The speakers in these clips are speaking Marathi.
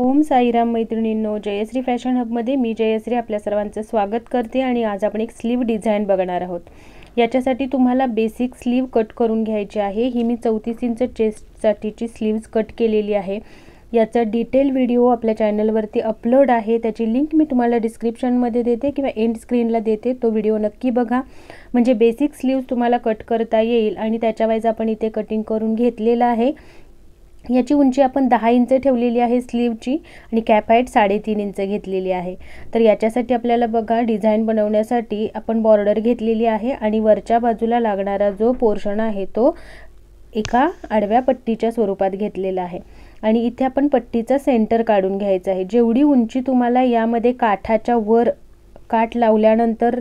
ओम साईराम मैत्रिणींनो, जयश्री फॅशन हबमध्ये मी जयश्री आपल्या सर्वांचं स्वागत करते। आणि आज आपण एक स्लीव डिझाइन बघणार आहोत। याच्यासाठी तुम्हाला बेसिक स्लीव कट करून घ्यायची आहे। ही मी 34 इंच चेस्टसाठीची स्लीव्स कट केलेली आहे। याचा डिटेल व्हिडिओ आपल्या चॅनलवरती अपलोड आहे, त्याची लिंक मी तुम्हाला डिस्क्रिप्शनमध्ये देते किंवा एंड स्क्रीनला देते। तो व्हिडिओ नक्की बघा, म्हणजे बेसिक स्लीव्स तुम्हाला कट करता येईल। आणि त्याच्या वाईज आपण इथे कटिंग करून घेतलेला आहे। याची उंची आपण 10 इंच ठेवलेली आहे स्लीवची, आणि कॅप हाईट 3.5 इंच घेतलेली आहे। तर याच्यासाठी आपल्याला बघा, डिझाइन बनवण्यासाठी आपण बॉर्डर घेतलेली आहे आणि वरच्या बाजूला लागणारा जो पोर्शन आहे तो एका आडव्या पट्टीच्या स्वरूपात घेतलेला आहे। आणि इथे आपण पट्टीचा सेंटर काढून घ्यायचा आहे। जेवढी उंची तुम्हाला यामध्ये काठाच्या वर काठ लावल्यानंतर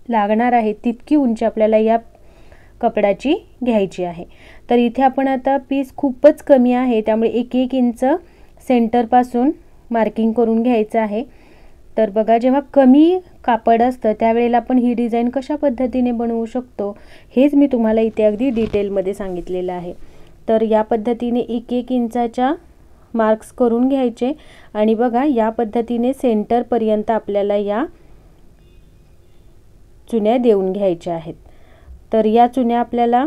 लागणार आहे तितकी उंची आपल्याला या कपड्याची घ्यायची आहे। तर इथे आपण आता पीस खूपच कमी आहे, त्यामुळे 1-1 इंच सेंटर पासून मार्किंग करून घ्यायचं आहे। तर बघा, जेव्हा कमी कापड असतं त्यावेळेला आपण ही डिझाइन कशा पद्धतीने बनवू शकतो हेच मी तुम्हाला इथे अगदी डिटेलमध्ये सांगितलेलं आहे। तर या पद्धतीने 1-1 इंचाच्या मार्क्स करून घ्यायचे आणि बघा, या पद्धतीने सेंटर पर्यंत आपल्याला या चुन्या देऊन घ्यायच्या आहेत। तर या चुन्या आपल्याला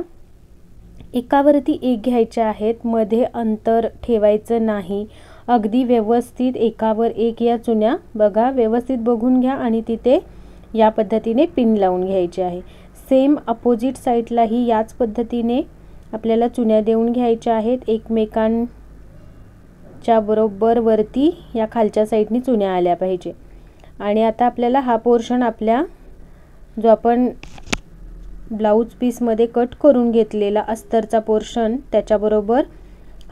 एकावरती एक घ्यायच्या आहेत, मध्ये अंतर ठेवायचं नाही। अगदी व्यवस्थित एकावर एक या चुन्या बघा व्यवस्थित बघून घ्या आणि तिथे या पद्धतीने पिन लावून घ्यायची आहे। सेम अपोजिट साइडलाही याच पद्धतीने आपल्याला चुन्या देऊन घ्यायच्या आहेत। एकमेकांच्या बरोबर वरती या खालच्या साइडनी चुन्या आल्या पाहिजे। आणि आता आपल्याला हा पोर्शन आपल्या जो आपण ब्लाउज पीस मध्ये कट करून घेतलेला अस्तरचा पोर्शन त्याच्याबरोबर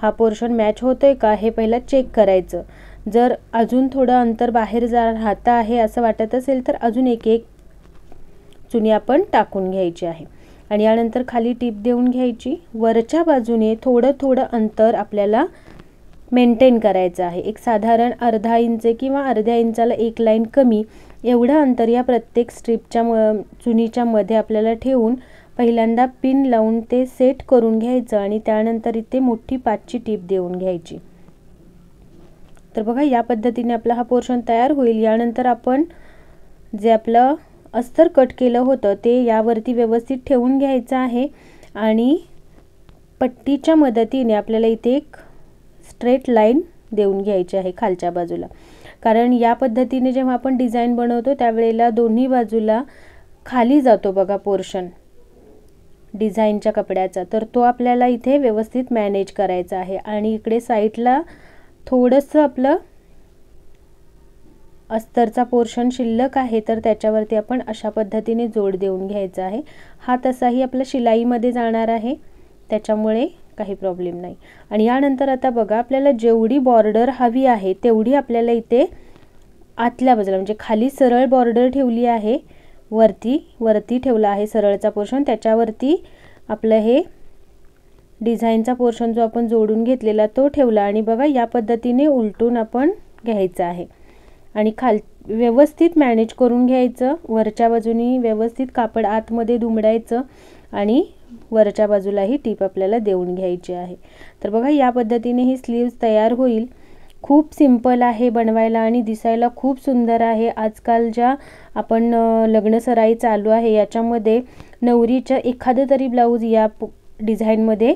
हा पोर्शन मॅच होतोय का हे पहिला चेक करायचं। जर अजून थोडं अंतर बाहेर राहत आहे असं वाटत असेल तर अजून एक चुनी आपण टाकून घ्यायची आहे। आणि यानंतर खाली टीप देऊन घ्यायची। वरच्या बाजूने थोडं अंतर आपल्याला मेंटेन करायचं आहे। एक साधारण अर्धा इंच किंवा अर्ध्या इंचाला एक लाईन कमी एवढं अंतर या प्रत्येक स्ट्रिपच्या चुनीच्या मध्ये आपल्याला ठेवून पहिल्यांदा पिन लावून ते सेट करून घ्यायचं आणि त्यानंतर इथे मोठी 5ची टीप देऊन घ्यायची। तर बघा, या पद्धतीने आपला हा पोर्शन तयार होईल। यानंतर आपण जे आपलं अस्तर कट केलं होतं ते यावरती व्यवस्थित ठेवून घ्यायचं आहे आणि पट्टीच्या मदतीने आपल्याला इथे एक स्ट्रेट लाईन देऊन घ्यायची आहे खालच्या बाजूला। कारण या पद्धतीने जेव्हा आपण डिझाइन बनवतो त्यावेळेला दोन्ही बाजूला खाली जातो बघा पोर्शन डिझाइनच्या कपड्याचा, तर तो आपल्याला इथे व्यवस्थित मॅनेज करायचा आहे। आणि इकडे साइडला थोडंसं आपलं अस्तरचा पोर्शन शिल्लक आहे, तर त्याच्यावरती आपण अशा पद्धतीने जोड देऊन घ्यायचा आहे। हा तसाही आपला शिलाईमध्ये जाणार आहे, त्याच्यामुळे काही प्रॉब्लेम नाही। आणि यानंतर आता बघा, आपल्याला जेवढी बॉर्डर हवी आहे तेवढी आपल्याला इथे आतल्या बाजूला म्हणजे खाली सरळ बॉर्डर ठेवली आहे, वरती ठेवला आहे सरळचा पोर्शन, त्याच्यावरती आपलं हे डिझाइनचा पोर्शन जो आपण जोडून घेतलेला तो ठेवला। आणि बघा, या पद्धतीने उलटून आपण घ्यायचं आहे आणि व्यवस्थित मॅनेज करून घ्यायचं। वरच्या बाजूनी व्यवस्थित कापड आतमध्ये दुमडायचं आणि वरच्या बाजूलाही टीप आपल्याला देऊन घ्यायची आहे। तर बघा, या पद्धतीने ही स्लीव्स तयार होईल। खूप सिंपल आहे बनवायला आणि दिसायला खूप सुंदर आहे। आजकाल ज्या आपण लग्न सराई चालू आहे याच्यामध्ये नवरीच्या एखादं तरी ब्लाऊज या डिझाइनमध्ये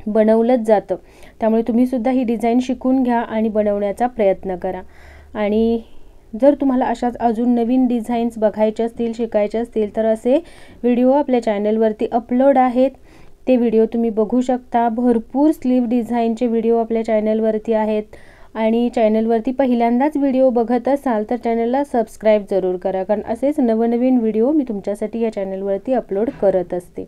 बनवलंच जातं, त्यामुळे तुम्ही सुद्धा ही डिझाइन शिकून घ्या आणि बनवण्याचा प्रयत्न करा। आणि जर तुम्हाला अशाच अजून नवीन डिझाईन्स बघायचे असतील, शिकायचे असतील तर असे व्हिडिओ आपल्या चॅनलवरती अपलोड आहेत, ते व्हिडिओ तुम्ही बघू शकता। भरपूर स्लीव डिझाइनचे व्हिडिओ आपल्या चॅनलवरती आहेत आणि चॅनलवरती पहिल्यांदाच व्हिडिओ बघत असाल तर चॅनलला सबस्क्राईब जरूर करा, कारण असेच नवनवीन व्हिडिओ मी तुमच्यासाठी या चॅनलवरती अपलोड करत असते।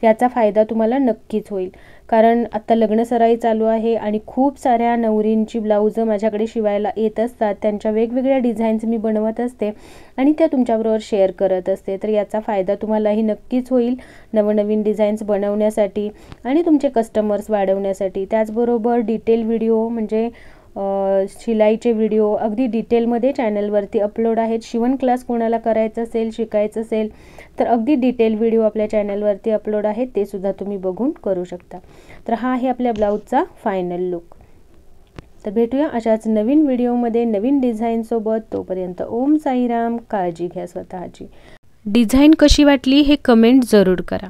याचा फायदा तुम्हाला नक्कीच होईल, कारण आता लग्न सराई चालू आहे आणि खूप साऱ्या नवरींची ब्लाउज माझ्याकडे शिवायला येत असतात। त्यांच्या वेगवेगळ्या डिझाईन्स मी बनवत असते आणि त्या तुमच्याबरोबर शेअर करत असते। तर याचा फायदा तुम्हालाही नक्कीच होईल नवनवीन डिझाईन्स बनवण्यासाठी आणि तुमचे कस्टमर्स वाढवण्यासाठी। त्याचबरोबर डिटेल व्हिडिओ म्हणजे शिलाईचे व्हिडिओ अगदी डिटेलमध्ये चॅनलवरती अपलोड आहेत। शिवण क्लास कोणाला करायचा असेल, शिकायचं असेल तर अगदी डिटेल व्हिडिओ आपल्या चॅनलवरती अपलोड आहेत, ते सुद्धा तुम्ही बघून करू शकता। तर हा आहे आपल्या ब्लाउजचा फायनल लुक। तर भेटूया अशाच नवीन व्हिडिओमध्ये नवीन डिझाईनसोबत. तोपर्यंत ओम साईराम. काळजी घ्या स्वतःची. डिझाईन कशी वाटली हे कमेंट जरूर करा.